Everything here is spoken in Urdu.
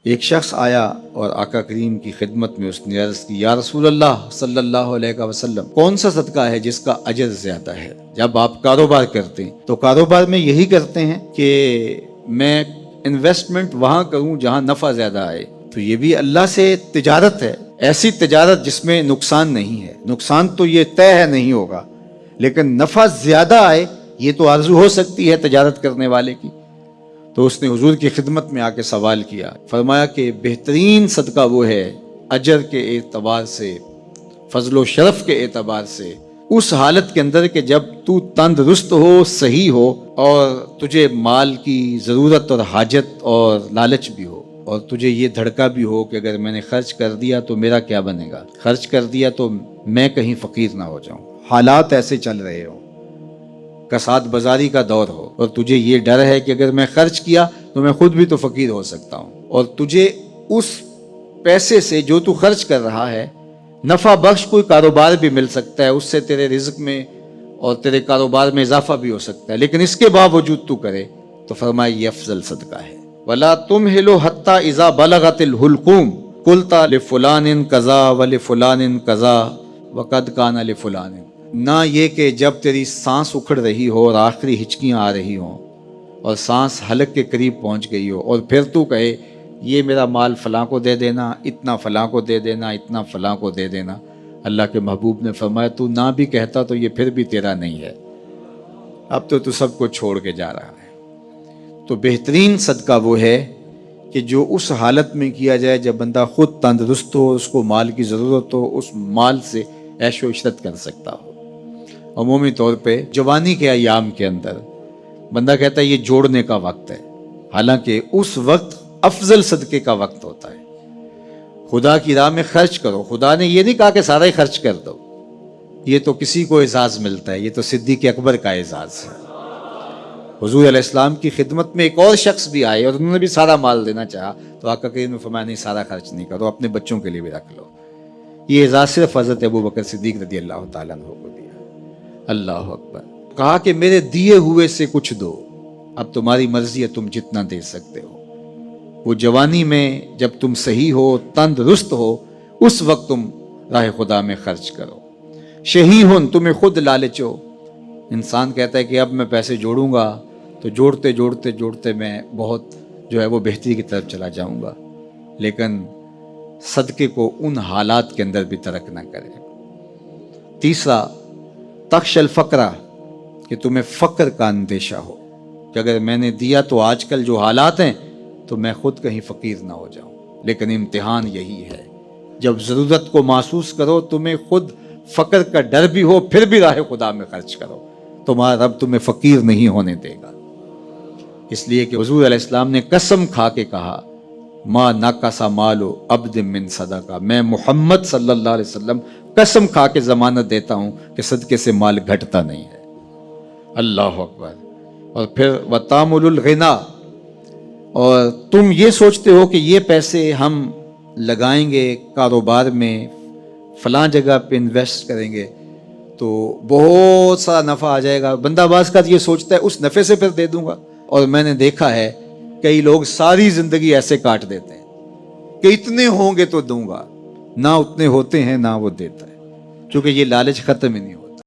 ایک شخص آیا اور آقا کریم کی خدمت میں اس نے عرض کی، یا رسول اللہ صلی اللہ علیہ وسلم، کون سا صدقہ ہے جس کا اجر زیادہ ہے؟ جب آپ کاروبار کرتے ہیں تو کاروبار میں یہی کرتے ہیں کہ میں انویسٹمنٹ وہاں کروں جہاں نفع زیادہ آئے، تو یہ بھی اللہ سے تجارت ہے، ایسی تجارت جس میں نقصان نہیں ہے۔ نقصان تو یہ طے ہے نہیں ہوگا، لیکن نفع زیادہ آئے یہ تو آرزو ہو سکتی ہے تجارت کرنے والے کی۔ تو اس نے حضور کی خدمت میں آ کے سوال کیا، فرمایا کہ بہترین صدقہ وہ ہے اجر کے اعتبار سے، فضل و شرف کے اعتبار سے، اس حالت کے اندر کہ جب تو تندرست ہو، صحیح ہو، اور تجھے مال کی ضرورت اور حاجت اور لالچ بھی ہو، اور تجھے یہ دھڑکا بھی ہو کہ اگر میں نے خرچ کر دیا تو میرا کیا بنے گا، خرچ کر دیا تو میں کہیں فقیر نہ ہو جاؤں، حالات ایسے چل رہے ہوں، کساد بازاری کا دور ہو، اور تجھے یہ ڈر ہے کہ اگر میں خرچ کیا تو میں خود بھی تو فقیر ہو سکتا ہوں، اور تجھے اس پیسے سے جو تو خرچ کر رہا ہے نفع بخش کوئی کاروبار بھی مل سکتا ہے، اس سے تیرے رزق میں اور تیرے کاروبار میں اضافہ بھی ہو سکتا ہے، لیکن اس کے باوجود تو کرے، تو فرمایا یہ افضل صدقہ ہے۔ وَلَا تُمْهِلُ حَتَّى إِذَا بَلَغَتِ الْحُلْقُومَ قُلْتَ لِفُلَانٍ كَذَا وَلِفُلَانٍ كَذَا وَقَدْ كَانَ لِفُلَانٍ، نہ یہ کہ جب تیری سانس اکھڑ رہی ہو اور آخری ہچکیاں آ رہی ہوں اور سانس حلق کے قریب پہنچ گئی ہو، اور پھر تو کہے یہ میرا مال فلاں کو دے دینا، اتنا فلاں کو دے دینا، اتنا فلاں کو دے دینا۔ اللہ کے محبوب نے فرمایا تو نہ بھی کہتا تو یہ پھر بھی تیرا نہیں ہے، اب تو سب کو چھوڑ کے جا رہا ہے۔ تو بہترین صدقہ وہ ہے کہ جو اس حالت میں کیا جائے جب بندہ خود تندرست ہو، اس کو مال کی ضرورت ہو، اس مال سے عیش و عشرت کر سکتا ہو۔ عمومی طور پہ جوانی کے ایام کے اندر بندہ کہتا ہے یہ جوڑنے کا وقت ہے، حالانکہ اس وقت افضل صدقے کا وقت ہوتا ہے۔ خدا کی راہ میں خرچ کرو، خدا نے یہ نہیں کہا کہ سارا ہی خرچ کر دو، یہ تو کسی کو اعزاز ملتا ہے، یہ تو صدیق اکبر کا اعزاز ہے۔ حضور علیہ السلام کی خدمت میں ایک اور شخص بھی آئے اور انہوں نے بھی سارا مال دینا چاہا، تو آقا کریم نے فرمایا نہیں، سارا خرچ نہیں کرو، اپنے بچوں کے لیے بھی رکھ لو۔ یہ اعزاز صرف حضرت ابوبکر صدیق رضی اللہ تعالیٰ عنہ کو دیا۔ اللہ اکبر۔ کہا کہ میرے دیے ہوئے سے کچھ دو، اب تمہاری مرضی ہے، تم جتنا دے سکتے ہو۔ وہ جوانی میں جب تم صحیح ہو، تندرست ہو، اس وقت تم راہ خدا میں خرچ کرو۔ شہیہن، تمہیں خود لالچ ہو، انسان کہتا ہے کہ اب میں پیسے جوڑوں گا تو جوڑتے جوڑتے جوڑتے میں بہت جو ہے وہ بہتری کی طرف چلا جاؤں گا، لیکن صدقے کو ان حالات کے اندر بھی ترک نہ کرے۔ تیسرا، تخش الفقرہ، کہ تمہیں فقر کا اندیشہ ہو کہ اگر میں نے دیا تو آج کل جو حالات ہیں تو میں خود کہیں فقیر نہ ہو جاؤں، لیکن امتحان یہی ہے جب ضرورت کو محسوس کرو، تمہیں خود فقر کا ڈر بھی ہو، پھر بھی راہ خدا میں خرچ کرو، تمہارا رب تمہیں فقیر نہیں ہونے دے گا۔ اس لیے کہ حضور علیہ السلام نے قسم کھا کے کہا، ما نقص مال عبد من صدقہ، میں محمد صلی اللہ علیہ وسلم قسم کھا کے ضمانت دیتا ہوں کہ صدقے سے مال گھٹتا نہیں ہے۔ اللہ اکبر۔ اور پھر وَتَامُلُ الْغِنَا، اور تم یہ سوچتے ہو کہ یہ پیسے ہم لگائیں گے کاروبار میں، فلاں جگہ پہ انویسٹ کریں گے تو بہت سارا نفع آ جائے گا، بندہ باز کا یہ سوچتا ہے اس نفع سے پھر دے دوں گا۔ اور میں نے دیکھا ہے کئی لوگ ساری زندگی ایسے کاٹ دیتے ہیں کہ اتنے ہوں گے تو دوں گا، نہ اتنے ہوتے ہیں نہ وہ دیتا ہے، کیونکہ یہ لالچ ختم ہی نہیں ہوتا۔